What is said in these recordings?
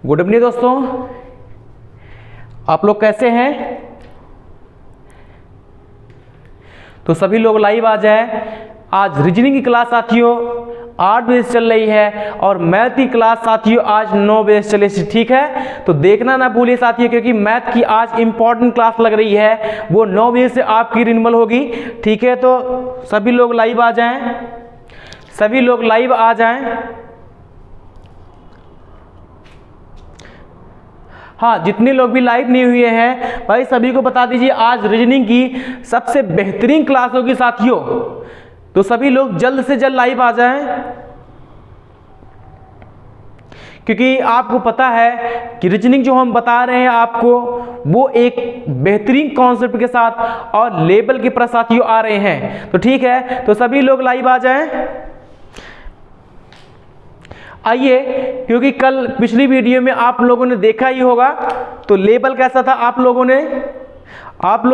Good evening दोस्तों, आप लोग कैसे हैं। तो सभी लोग लाइव आ जाए। आज रीजनिंग की क्लास साथियों 8 बजे से चल रही है और मैथ की क्लास साथियों आज 9 बजे से चले, ठीक है। तो देखना ना भूलिए साथियों, क्योंकि मैथ की आज इंपॉर्टेंट क्लास लग रही है, वो 9 बजे से आपकी रिन्यूअल होगी, ठीक है। तो सभी लोग लाइव आ जाएं, सभी लोग लाइव आ जाएं। हाँ, जितने लोग भी लाइव नहीं हुए हैं भाई सभी को बता दीजिए, आज रीजनिंग की सबसे बेहतरीन क्लास होगी साथियों। तो सभी लोग जल्द से जल्द लाइव आ जाएं, क्योंकि आपको पता है कि रीजनिंग जो हम बता रहे हैं आपको, वो एक बेहतरीन कॉन्सेप्ट के साथ और लेवल के प्रश्न साथियों आ रहे हैं। तो ठीक है, तो सभी लोग लाइव आ जाएं। आइए, क्योंकि कल पिछली वीडियो में आप लोगों ने देखा ही होगा, तो लेवल कैसा था आप लोग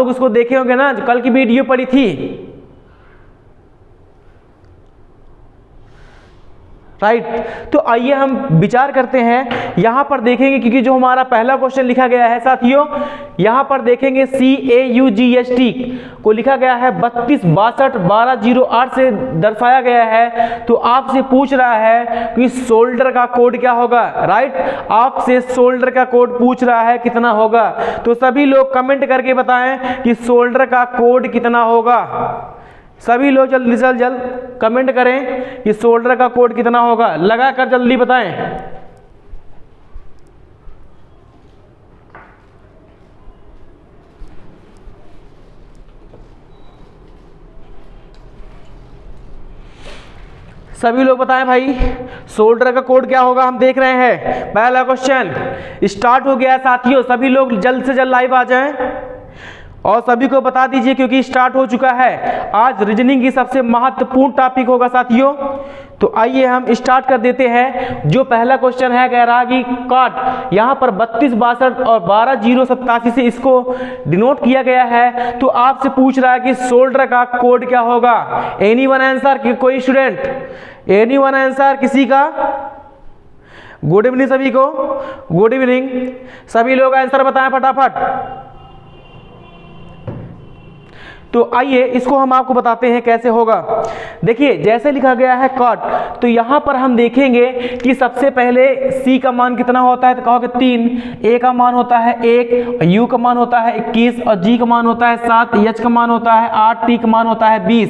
उसको देखे होंगे ना, जो कल की वीडियो पड़ी थी, राइट। तो आइए हम विचार करते हैं, यहां पर देखेंगे, क्योंकि जो हमारा पहला क्वेश्चन लिखा गया है साथियों, यहां पर देखेंगे CAUGST को लिखा गया है 32621208 से दर्शाया गया है। तो आपसे पूछ रहा है कि शोल्डर का कोड क्या होगा, राइट। आपसे शोल्डर का कोड पूछ रहा है कितना होगा। तो सभी लोग कमेंट करके बताएं कि शोल्डर का कोड कितना होगा। सभी लोग जल्दी से जल्द कमेंट करें कि शोल्डर का कोड कितना होगा, लगाकर जल्दी बताएं। सभी लोग बताएं भाई, शोल्डर का कोड क्या होगा। हम देख रहे हैं पहला क्वेश्चन स्टार्ट हो गया है साथियों। सभी लोग जल्द से जल्द लाइव आ जाएं और सभी को बता दीजिए, क्योंकि स्टार्ट हो चुका है। आज रीजनिंग की सबसे महत्वपूर्ण टॉपिक होगा साथियों। तो आइए हम स्टार्ट कर देते हैं। जो पहला क्वेश्चन है, कह रहा कि काट, यहाँ पर 3262 और 12087 से इसको डिनोट किया गया है। तो आपसे पूछ रहा है कि शोल्डर का कोड क्या होगा। एनीवन आंसर, कि कोई स्टूडेंट, एनीवन आंसर किसी का। गुड इवनिंग सभी को, गुड इवनिंग। सभी लोग आंसर बताएं फटाफट। तो आइए इसको हम आपको बताते हैं कैसे होगा। देखिए, जैसे लिखा गया है कट, तो यहां पर हम देखेंगे कि सबसे पहले C का मान कितना होता है, तो कहोगे 3, A का मान होता है 1, U का मान होता है 21 और G का मान होता है 7, H का मान होता है 8, T का मान होता है 20।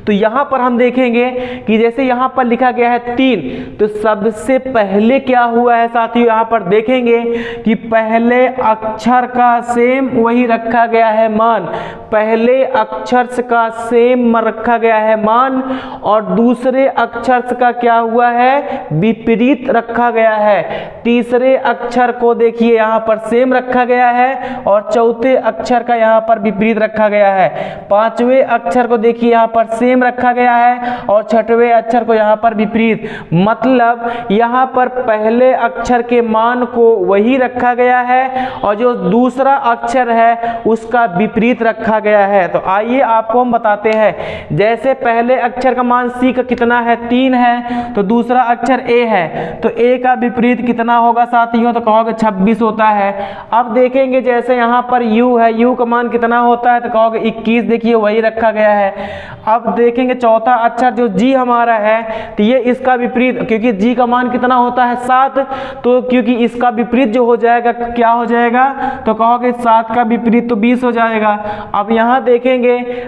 तो यहां पर हम देखेंगे कि जैसे यहां पर लिखा गया है 3, तो सबसे पहले क्या हुआ है साथियों, यहां पर देखेंगे कि पहले अक्षर का सेम वही रखा गया है मान, पहले अक्षर का सेम रखा गया है मान, और दूसरे अक्षर का क्या हुआ है, विपरीत रखा गया है। तीसरे अक्षर को देखिए यहां पर सेम रखा गया है और चौथे अक्षर का यहां पर विपरीत रखा गया है। पांचवें अक्षर को देखिए यहां पर सेम रखा गया है और छठवें अक्षर को यहां पर विपरीत। मतलब यहां पर पहले अक्षर के मान को वही रखा गया है और जो दूसरा अक्षर है उसका विपरीत रखा गया है। तो आइए आपको हम बताते हैं। जैसे पहले अक्षर का मान C का कितना है, 3 है, तो दूसरा अक्षर A है, तो A का विपरीत कितना होगा साथियों, तो कहोगे 26 होता है। अब देखेंगे जैसे यहाँ पर U है, U का मान कितना होता है, तो कहोगे 21, देखिए वही रखा गया है। अब देखेंगे चौथा अक्षर जो G हमारा है, तो ये इसका विपरीत, क्योंकि G का मान कितना होता है 7, तो क्योंकि इसका विपरीत जो हो जाएगा क्या हो जाएगा, तो कहोगे 7 का विपरीत तो 20 हो जाएगा। अब यहाँ देखेंगे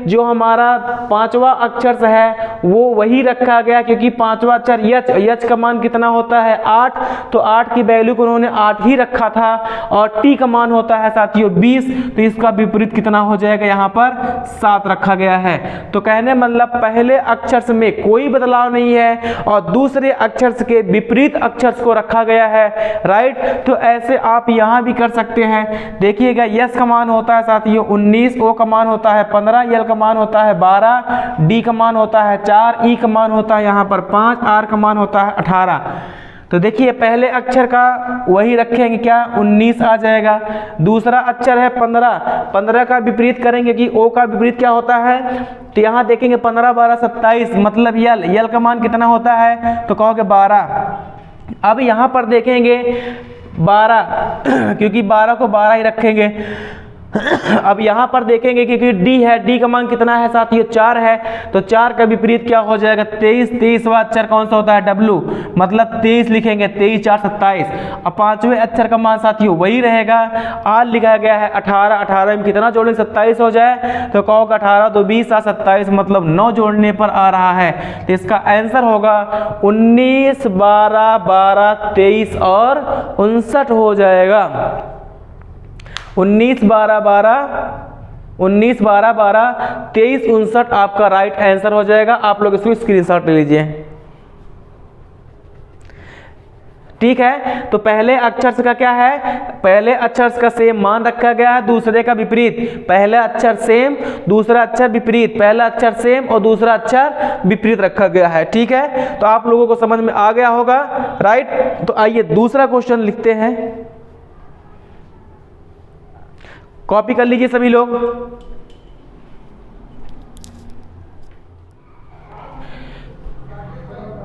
जो हमारा पांचवा अक्षर है वो वही रखा गया, क्योंकि पांचवा अक्षर यच का मान कितना होता है 8, तो 8 की वैल्यू को उन्होंने 8 ही रखा था, और टी का मान होता है साथियों 20, तो इसका विपरीत कितना हो जाएगा, यहाँ पर 7 रखा गया है। तो कहने मतलब पहले अक्षर में कोई बदलाव नहीं है और दूसरे अक्षर के विपरीत अक्षर को रखा गया है, राइट। तो ऐसे आप यहाँ भी कर सकते हैं। देखिएगा यस का मान होता है साथियों 19, ओ का मान होता है 15, यल का मान होता है 12, डी का मान होता है 4, ई का मान होता है यहाँ पर 5, आर का मान होता है 18। तो देखिए पहले अक्षर का वही रखेंगे, क्या 19 आ जाएगा। दूसरा अक्षर है 15, 15 का विपरीत करेंगे कि ओ का विपरीत क्या होता है, तो यहाँ देखेंगे 15 12 27, मतलब यल का मान कितना होता है, तो कहोगे 12। अब यहाँ पर देखेंगे 12 क्योंकि 12 को 12 ही रखेंगे। अब यहाँ पर देखेंगे क्योंकि डी है, डी का मान कितना है साथियों 4 है, तो 4 का विपरीत क्या हो जाएगा 23। 23वां अक्षर कौन सा होता है डब्लू, मतलब 23 लिखेंगे, 23 4 27। अब 5वें अक्षर का मान साथियों वही रहेगा, आर लिखा गया है 18। 18 में कितना जोड़ने 27 हो जाए, तो कहोगे 18 तो 20 और 27 मतलब 9 जोड़ने पर आ रहा है। तो इसका आंसर होगा 19 12 12 23 और 59 हो जाएगा। 19 12 12 23 59 आपका राइट आंसर हो जाएगा। आप लोग इसको स्क्रीनशॉट ले लीजिए, ठीक है। तो पहले अक्षर का क्या है, पहले अक्षर का सेम मान रखा गया है, दूसरे का विपरीत। पहला अक्षर सेम, दूसरा अक्षर विपरीत, पहला अक्षर सेम और दूसरा अक्षर विपरीत रखा गया है, ठीक है। तो आप लोगों को समझ में आ गया होगा, राइट। तो आइए दूसरा क्वेश्चन लिखते हैं, कॉपी कर लीजिए सभी लोग।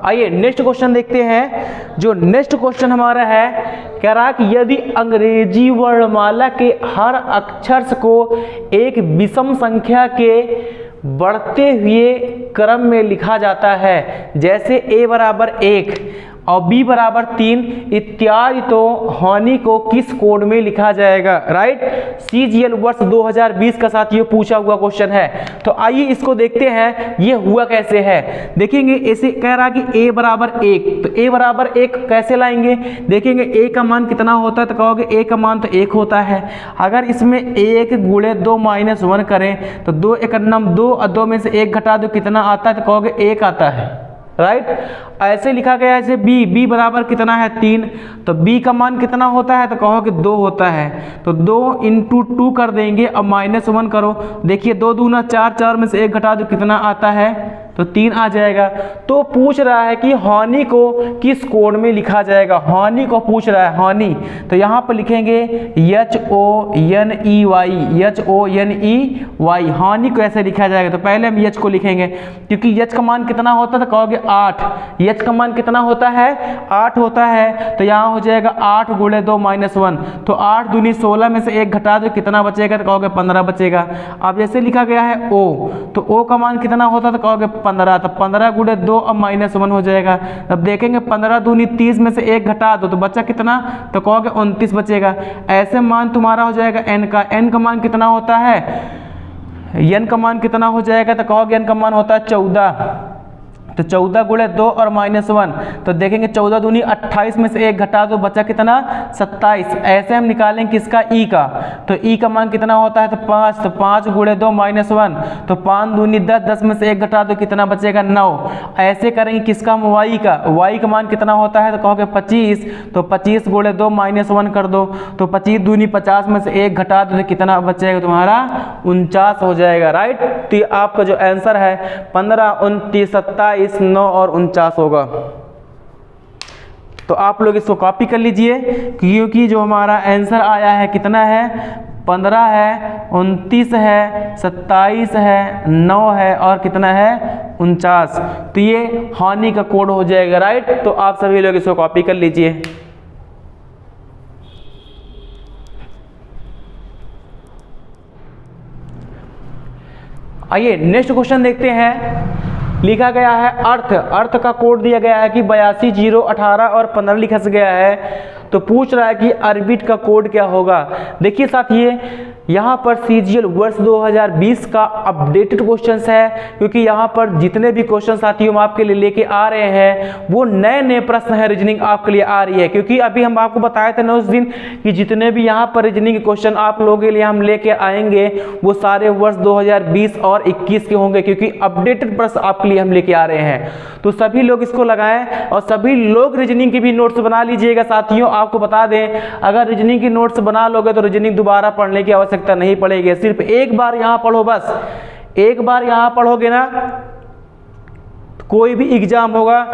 आइए नेक्स्ट क्वेश्चन देखते हैं। जो नेक्स्ट क्वेश्चन हमारा है, कह रहा है कि यदि अंग्रेजी वर्णमाला के हर अक्षर को एक विषम संख्या के बढ़ते हुए क्रम में लिखा जाता है, जैसे a बराबर 1 और b बराबर 3 इत्यादि, तो हानि को किस कोड में लिखा जाएगा, राइट। CGL वर्ष 2020 का साथियों पूछा हुआ क्वेश्चन है। तो आइए इसको देखते हैं ये हुआ कैसे है। देखेंगे ऐसे कह रहा कि a बराबर 1, तो a बराबर 1 कैसे लाएंगे, देखेंगे a का मान कितना होता है, तो कहोगे a का मान तो 1 होता है। अगर इसमें 1 गुणे 2 माइनस 1 करें तो 2 1 2 और 2 में से 1 घटा दो कितना आता है, तो कहोगे 1 आता है, राइट। ऐसे लिखा गया है जैसे b बराबर कितना है 3, तो b का मान कितना होता है, तो कहोगे 2 होता है। तो 2 × 2 कर देंगे और -1 करो, देखिए 2 दूना 4, 4 में से 1 घटा दो कितना आता है, तो 3 आ जाएगा। तो पूछ रहा है कि हानि को किस कोड में लिखा जाएगा, हानि को पूछ रहा है, हानि। तो यहाँ पर लिखेंगे HONEY, हानि को ऐसे लिखा जाएगा। तो पहले हम H को लिखेंगे, क्योंकि H का मान कितना होता है, तो कहोगे 8। H का मान कितना होता है 8 होता है, तो यहाँ हो जाएगा 8 गुणे 2 माइनस 1, तो 8 दूनी 16 में से 1 घटा दो कितना बचेगा, तो कहोगे 15 बचेगा। अब जैसे लिखा गया है O, तो O का मान कितना होता है, तो कहोगे 15, तो 15 गुणे 2 और -1 हो जाएगा। अब देखेंगे 15 दूनी 30 में से 1 घटा दो तो बचा कितना, तो कहोगे 29 बचेगा। ऐसे मान तुम्हारा हो जाएगा n का, n का मान कितना होता है, n का मान कितना हो जाएगा, तो कहोगे n का मान होता है 14, तो 14 गुणे 2 और -1, तो देखेंगे 14 दूनी 28 में से 1 घटा दो बचा कितना 27। ऐसे हम निकालेंगे किसका e का, तो e का मान कितना होता है, तो 5, तो 5 गुणे 2 -1, तो 5 दूनी 10, 10 में से 1 घटा दो कितना बचेगा 9। ऐसे करेंगे किसका y का, y का मान कितना होता है, तो कहोगे 25, तो 25 गुणे 2 -1 कर दो, तो 25 दूनी 50 में से 1 घटा दो तो कितना बचेगा तुम्हारा 49 हो जाएगा, राइट। तो आपका जो आंसर है 15 29 27 9 और 49 होगा। तो आप लोग इसको कॉपी कर लीजिए, क्योंकि जो हमारा आंसर आया है कितना है 15 है, 29 है, 27 है, 9 है और कितना है 49। तो ये हानि का कोड हो जाएगा, राइट। तो आप सभी लोग इसको कॉपी कर लीजिए। आइए नेक्स्ट क्वेश्चन देखते हैं। लिखा गया है अर्थ का कोड दिया गया है कि 82 0 18 और 15 लिखा गया है। तो पूछ रहा है कि ऑर्बिट का कोड क्या होगा। देखिए साथियों, यहाँ पर CGL वर्ष 2020 का अपडेटेड क्वेश्चंस है, क्योंकि यहाँ पर जितने भी क्वेश्चन साथियों हम आपके लिए लेके आ रहे हैं वो नए नए प्रश्न है, रीजनिंग आपके लिए आ रही है। क्योंकि अभी हम आपको बताए थे ना उस दिन कि जितने भी यहाँ पर रीजनिंग के क्वेश्चन आप लोगों के लिए हम लेके आएंगे वो सारे वर्ष 2020 और 21 के होंगे, क्योंकि अपडेटेड प्रश्न आपके लिए हम लेके आ रहे हैं। तो सभी लोग इसको लगाएं और सभी लोग रीजनिंग की भी नोट्स बना लीजिएगा। साथियों आपको बता दें, अगर रीजनिंग की नोट्स बना लोगे तो रीजनिंग दोबारा पढ़ने की आवश्यकता नहीं पड़ेगी, सिर्फ एक बार यहाँ पढ़ो, बस एक बार यहाँ पढ़ोगे ना कोई भी एग्जाम होगा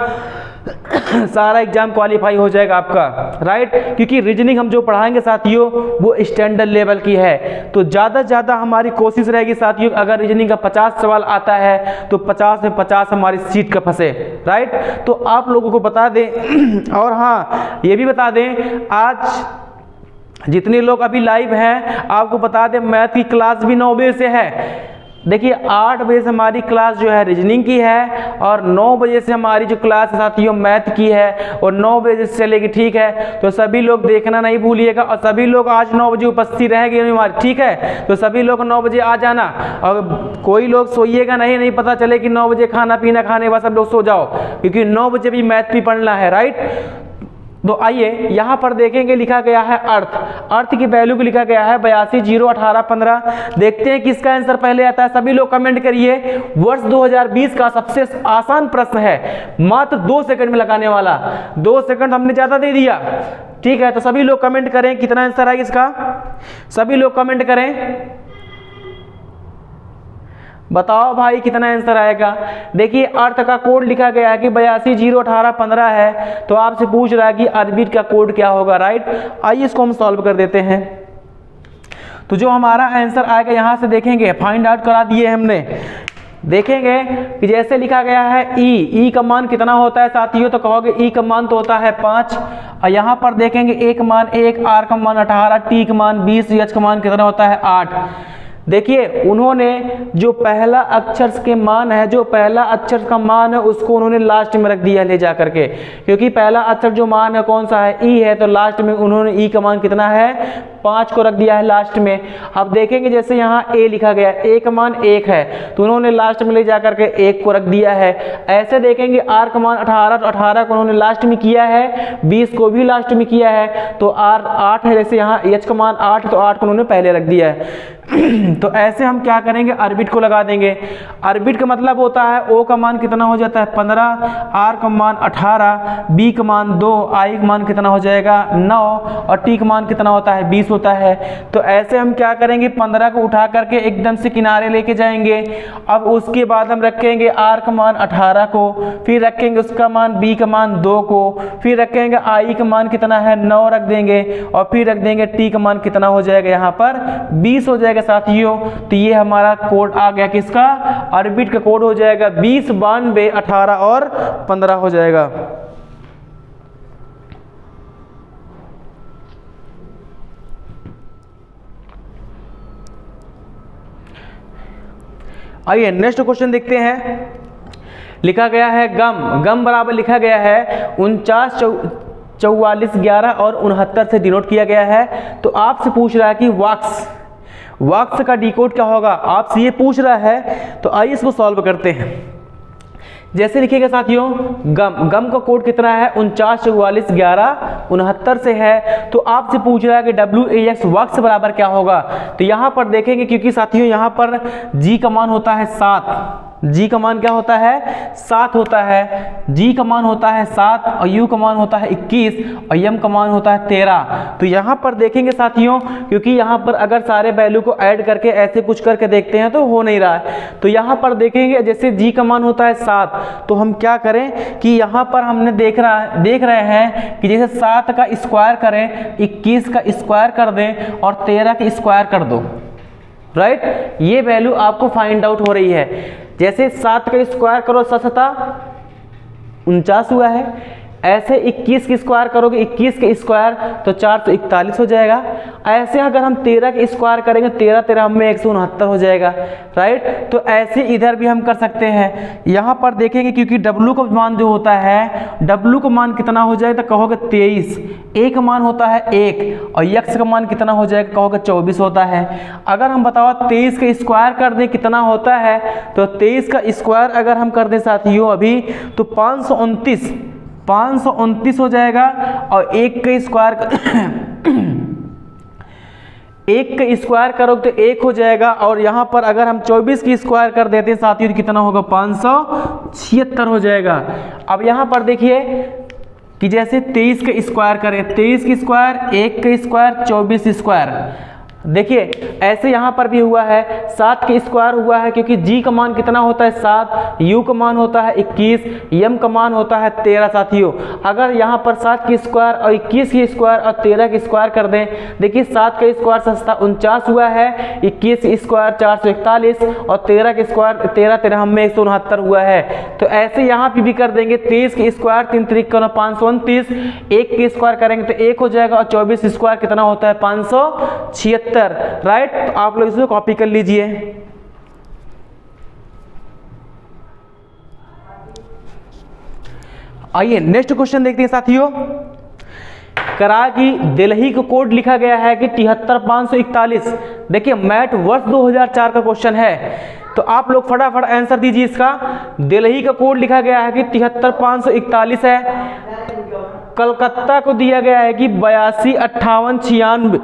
सारा एग्जाम क्वालिफाई हो जाएगा आपका, राइट। क्योंकि रीजनिंग हम जो पढ़ाएंगे साथियों वो स्टैंडर्ड लेवल की है। तो ज़्यादा से ज़्यादा हमारी कोशिश रहेगी साथियों, अगर रीजनिंग का 50 सवाल आता है तो 50 में 50 हमारी सीट का फंसे, राइट। तो आप लोगों को बता दें और हाँ ये भी बता दें, आज जितने लोग अभी लाइव हैं आपको बता दें मैथ की क्लास भी 9 बजे से है। देखिए 8 बजे से हमारी क्लास जो है रीजनिंग की है और 9 बजे से हमारी जो क्लास साथियों मैथ की है और 9 बजे से चलेगी, ठीक है। तो सभी लोग देखना नहीं भूलिएगा और सभी लोग आज 9 बजे उपस्थित रहेंगे हमारी, ठीक है। तो सभी लोग 9 बजे आ जाना और कोई लोग सोइएगा नहीं पता चले कि 9 बजे खाना पीना खाने बाद सब लोग सो जाओ, क्योंकि 9 बजे भी मैथ भी पढ़ना है, राइट। तो आइए यहाँ पर देखेंगे लिखा गया है अर्थ की वैल्यू को लिखा गया है 82, 0, 18, 15। देखते हैं किसका आंसर पहले आता है। सभी लोग कमेंट करिए। वर्ष 2020 का सबसे आसान प्रश्न है, मात्र 2 सेकंड में लगाने वाला। 2 सेकंड हमने ज़्यादा दे दिया, ठीक है। तो सभी लोग कमेंट करें कितना आंसर आएगा इसका, सभी लोग कमेंट करें, बताओ भाई कितना आंसर आएगा। देखिए अर्थ का कोड लिखा गया है कि 82, 0, 18, 15 है। तो आपसे पूछ रहा है कि अरबिट का कोड क्या होगा, राइट। आइए इसको हम सॉल्व कर देते हैं। तो जो हमारा आंसर आएगा यहाँ से देखेंगे, फाइंड आउट करा दिए हमने। देखेंगे कि जैसे लिखा गया है ई का मान कितना होता है साथियों, तो कहोगे ई का मान तो होता है 5। और यहाँ पर देखेंगे ए का मान 1, आर का मान 18, टी का मान 20, एच का मान कितना होता है 8। देखिए उन्होंने जो पहला अक्षर के मान है, जो पहला अक्षर का मान है उसको उन्होंने लास्ट में रख दिया ले जा करके, क्योंकि पहला अक्षर जो मान है कौन सा है, ई है। तो लास्ट में उन्होंने ई का मान कितना है 5 को रख दिया है लास्ट में। अब देखेंगे जैसे यहाँ ए लिखा गया है, ए का मान 1 है तो उन्होंने लास्ट में ले जा करके 1 को रख दिया है। ऐसे देखेंगे आर का मान 18, तो 18 को उन्होंने लास्ट में किया है, 20 को भी लास्ट में किया है, तो आर 8 है। जैसे यहाँ एच का मान 8 तो 8 को उन्होंने पहले रख दिया है। तो ऐसे हम क्या करेंगे, अरबिट को लगा देंगे। अरबिट का मतलब होता है ओ का मान कितना हो जाता है 15, आर का मान 18, बी का मान 2, आई का मान कितना हो जाएगा 9 और टी का मान कितना होता है 20 होता है। तो ऐसे हम क्या करेंगे, 15 को उठा करके एकदम से किनारे लेके जाएंगे। अब उसके बाद हम रखेंगे आर का मान 18 को, फिर रखेंगे उसका मान बी का मान 2 को, फिर रखेंगे आई का मान कितना है 9 रख देंगे और फिर रख देंगे टी का मान कितना हो जाएगा यहाँ पर 20 हो जाएगा साथियों। तो ये हमारा कोड आ गया किसका, अरबिट का कोड हो जाएगा 20, 92, 18 और 15 हो जाएगा। आइए नेक्स्ट क्वेश्चन देखते हैं। लिखा गया है गम बराबर लिखा गया है 49, 44, 11 और 69 से डिनोट किया गया है। तो आपसे पूछ रहा है कि वक्स का डिकोड क्या होगा, आपसे ये पूछ रहा है। तो आइए इसको सॉल्व करते हैं। जैसे लिखिएगा साथियों, गम का कोड कितना है 49, 44, 11, 69 से है। तो आपसे पूछ रहा है कि WAX वक्स बराबर क्या होगा। तो यहाँ पर देखेंगे, क्योंकि साथियों यहाँ पर जी का मान होता है 7, जी का मान क्या होता है 7 होता है, जी का मान होता है 7 और यू का मान होता है 21 और यम का मान होता है 13। तो यहाँ पर देखेंगे साथियों, क्योंकि यहाँ पर अगर सारे वैल्यू को ऐड करके ऐसे कुछ करके देखते हैं तो हो नहीं रहा है। तो यहाँ पर देखेंगे जैसे जी का मान होता है 7, तो हम क्या करें कि यहाँ पर हमने देख रहे हैं कि जैसे 7 का स्क्वायर करें, 21 का स्क्वायर कर दें और 13 का स्क्वायर कर दो, राइट। ये वैल्यू आपको फाइंड आउट हो रही है। जैसे 7 का स्क्वायर करो 7 49 हुआ है, ऐसे 21 की स्क्वायर करोगे, 21 के स्क्वायर तो 441 हो जाएगा। ऐसे अगर हम 13 के स्क्वायर करेंगे, 13 13 में 169 हो जाएगा, राइट। तो ऐसे इधर भी हम कर सकते हैं। यहाँ पर देखेंगे क्योंकि W का मान जो होता है, W का मान कितना हो जाएगा, तो कहोगे 23, A का मान होता है 1 और X का मान कितना हो जाएगा, कहोगे 24 होता है। अगर हम बताओ 23 का स्क्वायर कर दें कितना होता है, तो 23 का स्क्वायर अगर हम कर दें साथियों अभी तो 529 हो जाएगा और 1 का स्क्वायर एक का स्क्वायर करोगे तो 1 हो जाएगा। और यहाँ पर अगर हम 24 की स्क्वायर कर देते हैं साथियों तो कितना होगा 576 हो जाएगा। अब यहाँ पर देखिए कि जैसे 23 का स्क्वायर करें, 23 की स्क्वायर, 1 का स्क्वायर, 24 स्क्वायर। देखिए ऐसे यहाँ पर भी हुआ है 7 के स्क्वायर हुआ है, क्योंकि g का मान कितना होता है 7, u का मान होता है 21, m का मान होता है 13 साथियों। अगर यहाँ पर 7 की स्क्वायर और 21 की स्क्वायर और 13 की स्क्वायर कर दें, देखिए 7 का स्क्वायर 49 हुआ है, 21 की स्क्वायर 441 और 13 के स्क्वायर 13 में 169 हुआ है। तो ऐसे यहाँ पे भी कर देंगे, 23 की स्क्वायर 3 तरीक 529, 1 की स्क्वायर करेंगे तो 1 हो जाएगा और 24 स्क्वायर कितना होता है 576, राइट। तो आप लोग इसको कॉपी कर लीजिए। आइए नेक्स्ट क्वेश्चन देखते हैं साथियों। करा कि दिल्ली का कोड लिखा गया है कि 73541। देखिए मैथ वर्ष 2004 का क्वेश्चन है, तो आप लोग फटाफट आंसर दीजिए इसका। दिल्ली का कोड लिखा गया है कि 73541 है। कलकत्ता को दिया गया है कि 825896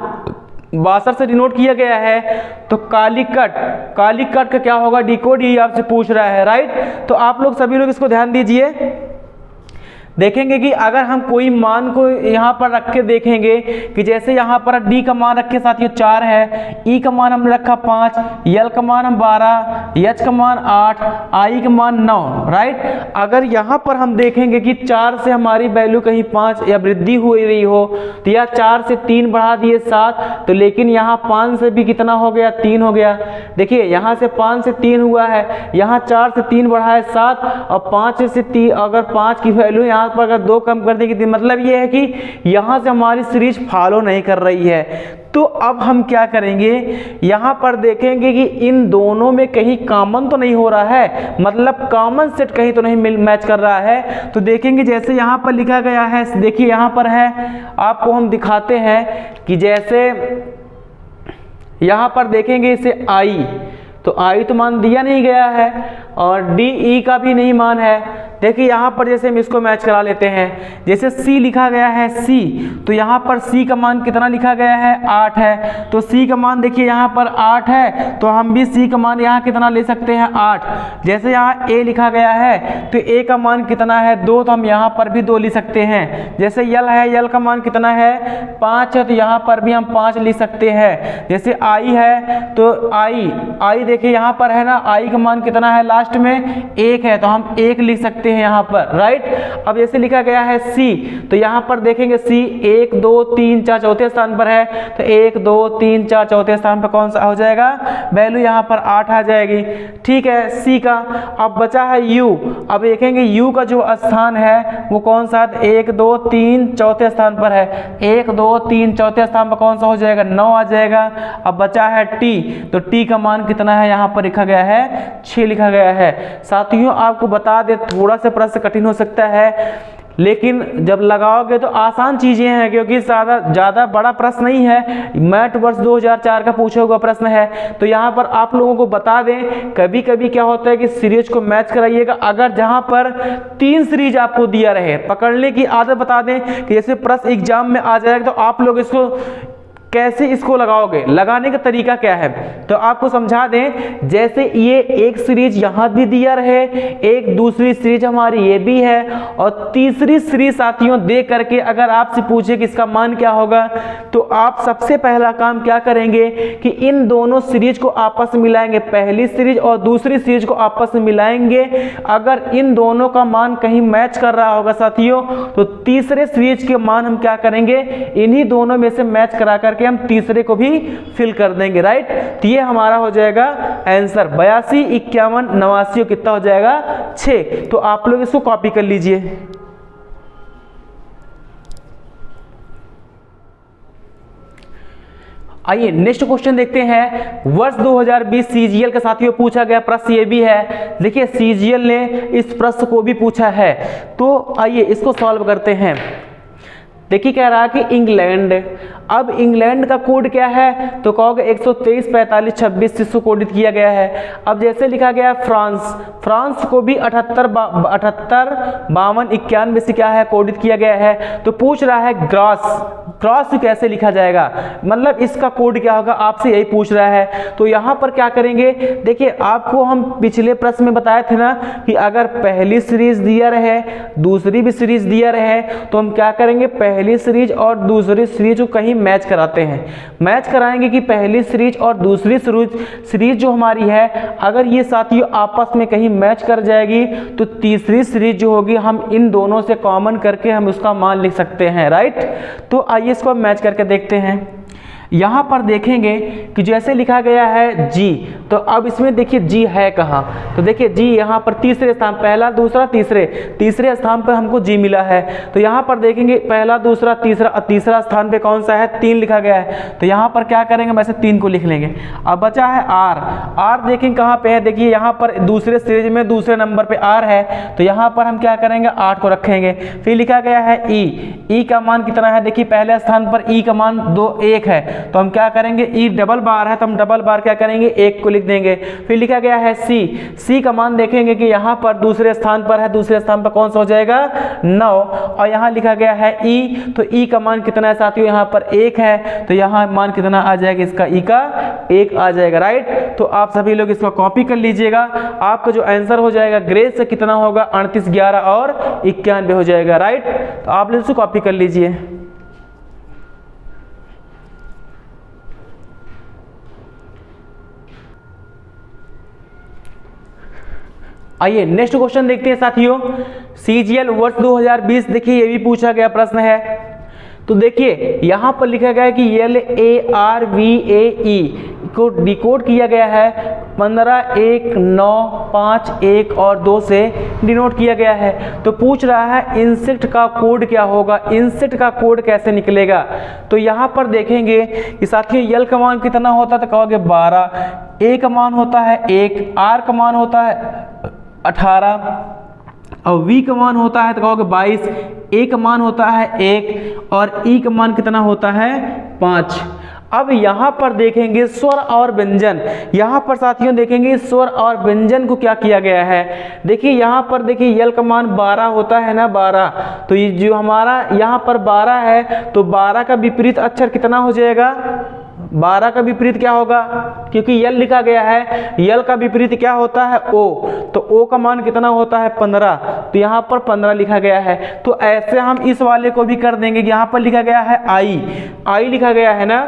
62 से डिनोट किया गया है। तो कालीकट का क्या होगा डिकोड, ये आपसे पूछ रहा है, राइट। तो आप लोग सभी लोग इसको ध्यान दीजिए। देखेंगे कि अगर हम कोई मान को यहाँ पर रख के देखेंगे कि जैसे यहाँ पर d का मान रखे साथियों 4 है, e का मान हमने रखा 5, l का मान हम 12, h का मान 8, i का मान 9, राइट। अगर यहाँ पर हम देखेंगे कि 4 से हमारी वैल्यू कहीं 5 या वृद्धि हो रही हो तो या 4 से 3 बढ़ा दिए 7, तो लेकिन यहाँ 5 से भी कितना हो गया 3 हो गया। देखिए यहाँ से 5 से 3 हुआ है, यहाँ 4 से 3 बढ़ा है 7 और 5 से 3, अगर 5 की वैल्यू यहाँ पर अगर 2 कम कर देंगे मतलब ये है कि यहाँ से हमारी सीरीज फॉलो नहीं कर रही है। तो अब हम क्या करेंगे, यहाँ पर देखेंगे कि इन दोनों में कहीं कॉमन तो नहीं हो रहा है, मतलब कॉमन सेट कहीं तो नहीं मैच कर रहा है। तो देखेंगे जैसे यहाँ पर लिखा गया है, देखिए यहाँ पर है, आपको हम दिखाते हैं कि जैसे यहाँ पर देखेंगे इसे आई, तो आई तो मान दिया नहीं गया है और डी ई का भी नहीं मान है। देखिए यहाँ पर जैसे हम इसको मैच करा लेते हैं, जैसे C लिखा गया है C, तो यहाँ पर C का मान कितना लिखा गया है 8 है। तो C का मान देखिए यहाँ पर 8 है, तो हम भी C का मान यहाँ कितना ले सकते हैं 8। जैसे यहाँ A लिखा गया है तो A का मान कितना है 2, तो हम यहाँ पर भी 2 लिख सकते हैं। जैसे L है, L का मान कितना है 5 है, तो यहाँ पर भी हम 5 लिख सकते हैं। जैसे I है तो I देखिए यहाँ पर है ना, I का मान कितना है लास्ट में 1 है, तो हम 1 लिख सकते हैं यहाँ पर, राइट। अब जैसे लिखा गया है C, तो यहाँ पर देखेंगे C 1 2 3 4 चौथे स्थान पर है, तो 1 2 3 4 चौथे स्थान पर कौन सा हो जाएगा, वैल्यू यहाँ पर 8 आ जाएगी, ठीक है C का। अब बचा है U, अब देखेंगे U का जो स्थान है वो कौन सा है, 1 2 3 चौथे स्थान पर है, 1 2 3 चौथे स्थान पर कौन सा हो जाएगा 9 आ जाएगा। अब बचा है T, तो T का मान कितना है यहाँ पर लिखा गया है 6 लिखा गया है। साथियों आपको बता दे थोड़ा सा प्रश्न कठिन हो सकता है, लेकिन जब लगाओगे तो आसान चीजें हैं, क्योंकि ज़्यादा बड़ा प्रश्न नहीं है, मैथ वर्ष 2004 का पूछा हुआ प्रश्न है। तो यहाँ पर आप लोगों को बता दें, कभी कभी क्या होता है कि सीरीज को मैच कराइएगा। अगर जहाँ पर 3 सीरीज आपको दिया रहे, पकड़ने की आदत बता दें कि जैसे प्रश्न एग्जाम में आ जाएगा, तो आप लोग इसको कैसे इसको लगाओगे, लगाने का तरीका क्या है, तो आपको समझा दें। जैसे ये एक सीरीज यहाँ भी दिया रहे, एक दूसरी सीरीज हमारी ये भी है, और तीसरी सीरीज साथियों दे करके अगर आपसे पूछे कि इसका मान क्या होगा, तो आप सबसे पहला काम क्या करेंगे कि इन दोनों सीरीज को आपस में मिलाएंगे, पहली सीरीज और दूसरी सीरीज को आपस में मिलाएंगे। अगर इन दोनों का मान कहीं मैच कर रहा होगा साथियों, तो तीसरे सीरीज के मान हम क्या करेंगे, इन्हीं दोनों में से मैच करा करके हम तीसरे को भी फिल कर देंगे, राइट। तो ये हमारा हो जाएगा आंसर 82 51 89 कितना हो जाएगा 6। तो आप लोग इसको कॉपी कर लीजिए। आइए नेक्स्ट क्वेश्चन देखते हैं। वर्ष 2020 सीजीएल के साथियों पूछा गया प्रश्न ये भी है। देखिए सीजीएल ने इस प्रश्न को भी पूछा है, तो आइए इसको सॉल्व करते हैं। देखिए कह रहा है कि इंग्लैंड, अब इंग्लैंड का कोड क्या है, तो कहोगे 123 45 26 इसको कोडित किया गया है। अब जैसे लिखा गया है फ्रांस को भी 78 52 91 से क्या है कोडित किया गया है। तो पूछ रहा है ग्रास, क्रॉस कैसे लिखा जाएगा, मतलब इसका कोड क्या होगा, आपसे यही पूछ रहा है। तो यहाँ पर क्या करेंगे, देखिए आपको हम पिछले प्रश्न में बताए थे ना कि अगर पहली सीरीज दिया रहे, दूसरी भी सीरीज दिया रहे, तो हम क्या करेंगे, पहली सीरीज और दूसरी सीरीज को कहीं मैच कराते हैं। मैच कराएंगे कि पहली सीरीज और दूसरी सीरीज जो हमारी है, अगर ये साथियों आपस में कहीं मैच कर जाएगी तो तीसरी सीरीज जो होगी हम इन दोनों से कॉमन करके हम उसका मान लिख सकते हैं, राइट। तो आइए इसको हम मैच करके देखते हैं। यहाँ पर देखेंगे कि जैसे लिखा गया है जी, तो अब इसमें देखिए जी है कहाँ, तो देखिए जी यहाँ पर तीसरे स्थान, पहला दूसरा तीसरे स्थान पर हमको जी मिला है। तो यहाँ पर देखेंगे पहला दूसरा तीसरा स्थान पे कौन सा है, 3 लिखा गया है। तो यहाँ पर क्या करेंगे, वैसे 3 को लिख लेंगे। अब बचा है आर देखेंगे कहाँ पे है, देखिए यहाँ पर दूसरे सीरीज में दूसरे नंबर पे आर है, तो यहाँ पर हम क्या करेंगे, 8 को रखेंगे। फिर लिखा गया है ई का मान कितना है, देखिए पहले स्थान पर ई का मान 1 है, तो हम क्या करेंगे, ई डबल बार है तो हम डबल बार क्या करेंगे, 1 को लिख देंगे। फिर लिखा गया है सी का मान देखेंगे कि यहाँ पर दूसरे स्थान पर है, दूसरे स्थान पर कौन सा हो जाएगा, 9। और यहाँ लिखा गया है ई, तो ई का मान कितना है साथियों, यहाँ पर 1 है, तो यहाँ मान कितना आ जाएगा इसका, ई का 1 आ जाएगा, राइट। तो आप सभी लोग इसको कॉपी कर लीजिएगा, आपका जो आंसर हो जाएगा ग्रेस से कितना होगा, 38, 11 और 91 हो जाएगा, राइट। तो आप लोग इसको कॉपी कर लीजिए। आइए नेक्स्ट क्वेश्चन देखते हैं साथियों। सीजीएल वर्ष 2020, देखिए ये भी पूछा गया प्रश्न है। तो देखिए यहाँ पर लिखा गया है कि LARVAE को डिकोड किया गया है 15, 1, 9, 5, 1 और 2 से डिनोट किया गया है। तो पूछ रहा है इंसेक्ट का कोड क्या होगा, इंसेक्ट का कोड कैसे निकलेगा। तो यहाँ पर देखेंगे कि साथियों यल का मान कितना होता है, तो कहोगे 12, ए का मान होता है 1, आर का मान होता है 18 और वी का मान होता है तो कहोगे 22, ए का मान होता है 1 और ई का मान कितना होता है 5। अब यहाँ पर देखेंगे स्वर और व्यंजन, यहाँ पर साथियों देखेंगे स्वर और व्यंजन को क्या किया गया है। देखिए यहाँ पर देखिए यल का मान 12 होता है ना, 12, तो ये जो हमारा यहाँ पर 12 है, तो 12 का विपरीत अक्षर कितना हो जाएगा, 12 का विपरीत क्या होगा, क्योंकि यल लिखा गया है, यल का विपरीत क्या होता है, ओ, तो ओ का मान कितना होता है 15, तो यहाँ पर 15 लिखा गया है। तो ऐसे हम इस वाले को भी कर देंगे कि यहाँ पर लिखा गया है आई लिखा गया है ना,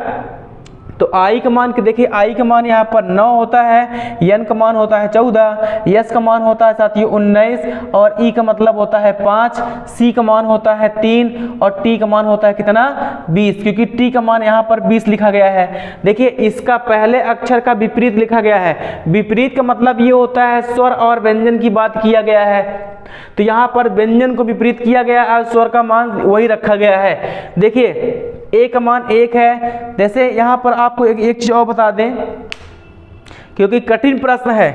तो आई का मान देखिए, आई का मान यहाँ पर 9 होता है, एन का मान होता है 14, एस का मान होता है साथियों 19 और ई का मतलब होता है 5, सी का मान होता है 3 और टी का मान होता है कितना 20, क्योंकि टी का मान यहाँ पर 20 लिखा गया है। देखिए इसका पहले अक्षर का विपरीत लिखा गया है, विपरीत का मतलब ये होता है स्वर और व्यंजन की बात किया गया है, तो यहाँ पर व्यंजन को विपरीत किया गया है, स्वर का मान वही रखा गया है। देखिए ए का मान 1 है, जैसे यहाँ पर आपको एक चीज और बता दें क्योंकि कठिन प्रश्न है।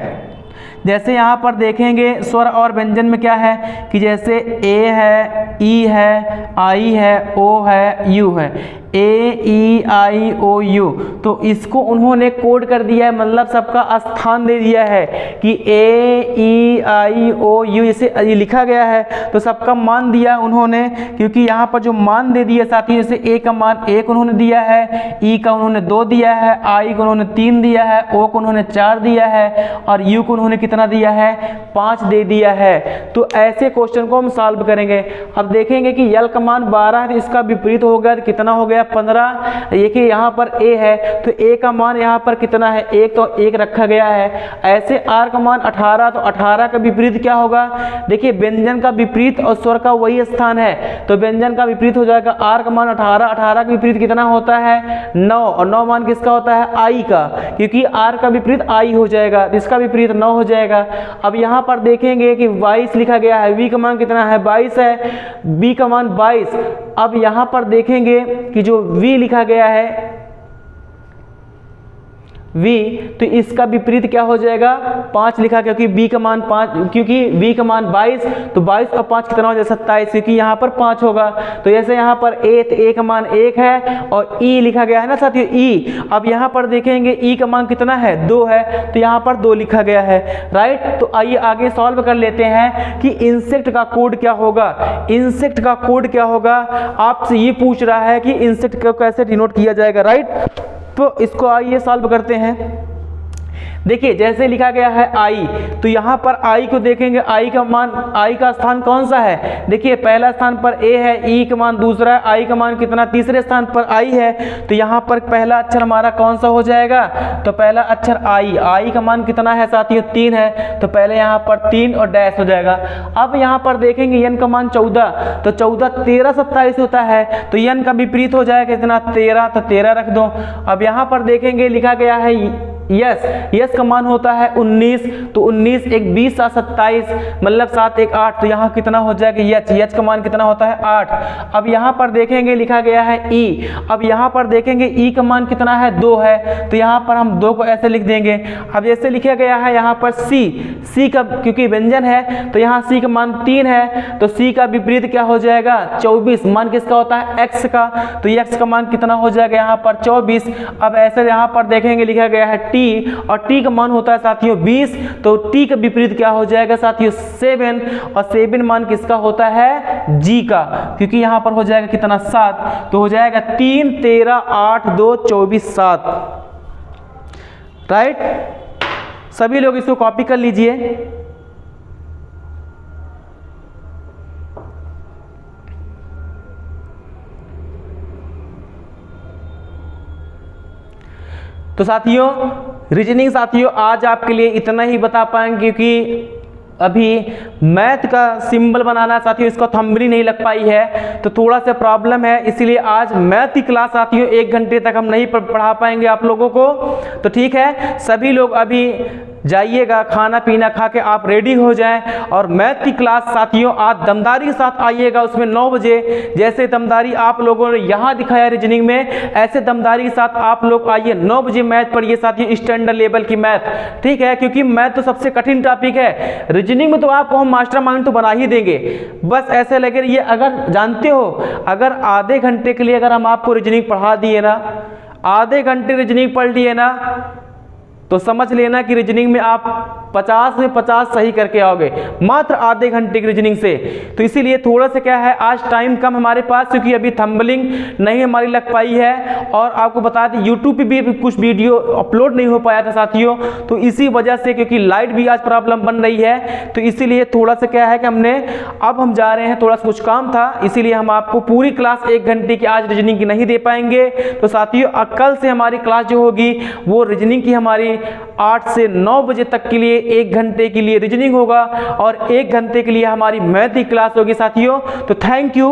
जैसे यहाँ पर देखेंगे स्वर और व्यंजन में क्या है कि जैसे ए है, ई है, आई है, ओ है, यू है, ए ई आई ओ यू, तो इसको उन्होंने कोड कर दिया है, मतलब सबका स्थान दे दिया है कि ए ई आई ओ यू इसे लिखा गया है, तो सबका मान दिया उन्होंने, क्योंकि यहाँ पर जो मान दे दिया साथी, जैसे ए का मान 1 उन्होंने दिया है, ई का उन्होंने 2 दिया है, आई को उन्होंने 3 दिया है, ओ को उन्होंने 4 दिया है और यू को उन्होंने कितना दिया है 5 दे दिया है। तो ऐसे क्वेश्चन को हम सॉल्व करेंगे। अब देखेंगे कि यल का मान 12 है, तो इसका विपरीत हो गया, तो कितना हो गया 15। देखिए यहाँ पर ए है, तो ए का मान यहाँ पर कितना है 1, तो 1 रखा गया है। ऐसे आर का मान 18, तो 18 का विपरीत क्या होगा, देखिए व्यंजन का विपरीत और स्वर का वही स्थान है, तो व्यंजन का विपरीत हो जाएगा आर का मान 18, 18 का विपरीत कितना होता है 9 और 9 मान किसका होता है आई का, क्योंकि आर का विपरीत आई हो जाएगा, इसका विपरीत 9 हो जाएगा। अब यहाँ पर देखेंगे कि 22 लिखा गया है, वी का मान कितना है 22 है, बी का मान 22। अब यहाँ पर देखेंगे कि जो वी लिखा गया है, v, तो इसका विपरीत क्या हो जाएगा 5 लिखा, क्योंकि b का मान 5, क्योंकि v का मान 22, तो 22 और 5 कितना हो जाएगा 27, क्योंकि यहाँ पर 5 होगा। तो जैसे यहाँ पर a, तो a का मान 1 है और e लिखा गया है ना साथियों, e। अब यहाँ पर देखेंगे e का मान कितना है 2 है, तो यहाँ पर 2 लिखा गया है, राइट। तो आइए आगे सॉल्व कर लेते हैं कि इंसेक्ट का कोड क्या होगा। इंसेक्ट का कोड क्या होगा, आपसे ये पूछ रहा है कि इंसेक्ट को कैसे डिनोट किया जाएगा, राइट। तो इसको आइए सॉल्व करते हैं। देखिए जैसे लिखा गया है आई, तो यहाँ पर आई को देखेंगे, आई का मान, आई का स्थान कौन सा है, देखिए पहला स्थान पर ए है, ई का मान दूसरा है, आई का मान कितना तीसरे स्थान पर आई है, तो यहाँ पर पहला अक्षर हमारा कौन सा हो जाएगा, तो पहला अक्षर आई, आई का मान कितना है साथियों 3 है, तो पहले यहाँ पर 3 और डैश हो जाएगा। अब यहाँ पर देखेंगे एन का मान 14, तो 14 13 27 होता है, तो एन का विपरीत हो जाएगा कितना 13, तो 13 रख दो। अब यहाँ पर देखेंगे लिखा गया है यस, यस का मान होता है 19, तो 19 एक 20 और 27 मतलब 7 एक 8, तो यहाँ कितना हो जाएगा यच, यच का मान कितना होता है 8। अब यहाँ पर देखेंगे लिखा गया है ई, अब यहाँ पर देखेंगे ई का मान कितना है 2 है, तो यहाँ पर हम 2 को ऐसे लिख देंगे। अब जैसे लिखा गया है यहाँ पर सी, सी का क्योंकि व्यंजन है तो यहाँ सी का मान 3 है, तो सी का विपरीत क्या हो जाएगा 24, मान किसका होता है एक्स का, तो एक्स का मान कितना हो जाएगा यहाँ पर 24। अब ऐसे यहाँ पर देखेंगे लिखा गया है टी, और टी का मान होता है साथियों 20, तो टी का विपरीत क्या हो जाएगा साथियों 7, और 7 मान किसका होता है जी का, क्योंकि यहाँ पर हो जाएगा कितना 7, तो हो जाएगा 3 13 8 2 24 7, राइट। सभी लोग इसको कॉपी कर लीजिए। तो साथियों रीजनिंग साथियों आज आपके लिए इतना ही बता पाएंगे, क्योंकि अभी मैथ का सिंबल बनाना साथियों इसका थंबनेल नहीं लग पाई है, तो थोड़ा सा प्रॉब्लम है, इसीलिए आज मैथ की क्लास साथियों 1 घंटे तक हम नहीं पढ़ा पाएंगे आप लोगों को। तो ठीक है, सभी लोग अभी जाइएगा, खाना पीना खा के आप रेडी हो जाएं, और मैथ की क्लास साथियों आज दमदारी के साथ आइएगा, उसमें 9 बजे। जैसे दमदारी आप लोगों ने यहाँ दिखाया रीजनिंग में, ऐसे दमदारी के साथ आप लोग आइए 9 बजे मैथ पढ़िए साथियों, स्टैंडर्ड लेवल की मैथ, ठीक है, क्योंकि मैथ तो सबसे कठिन टॉपिक है। रीजनिंग में तो आपको हम मास्टरमाइंड तो बना ही देंगे, बस ऐसे लगे ये अगर जानते हो, अगर आधे घंटे के लिए अगर हम आपको रीजनिंग पढ़ा दिए ना, आधे घंटे रीजनिंग पढ़ लिए ना, तो समझ लेना कि रीजनिंग में आप 50 में 50 सही करके आओगे, मात्र आधे घंटे की रीजनिंग से। तो इसीलिए थोड़ा सा क्या है आज टाइम कम हमारे पास, क्योंकि अभी थंबलिंग नहीं हमारी लग पाई है, और आपको बता दें यूट्यूब पे भी कुछ वीडियो अपलोड नहीं हो पाया था साथियों, तो इसी वजह से, क्योंकि लाइट भी आज प्रॉब्लम बन रही है, तो इसीलिए थोड़ा सा क्या है कि हमने अब हम जा रहे हैं, थोड़ा सा कुछ काम था, इसीलिए हम आपको पूरी क्लास 1 घंटे की आज रीजनिंग की नहीं दे पाएंगे। तो साथियों कल से हमारी क्लास जो होगी वो रीजनिंग की हमारी 8 से 9 बजे तक के लिए 1 घंटे के लिए रीजनिंग होगा, और 1 घंटे के लिए हमारी मैथ की क्लास होगी साथियों। तो थैंक यू।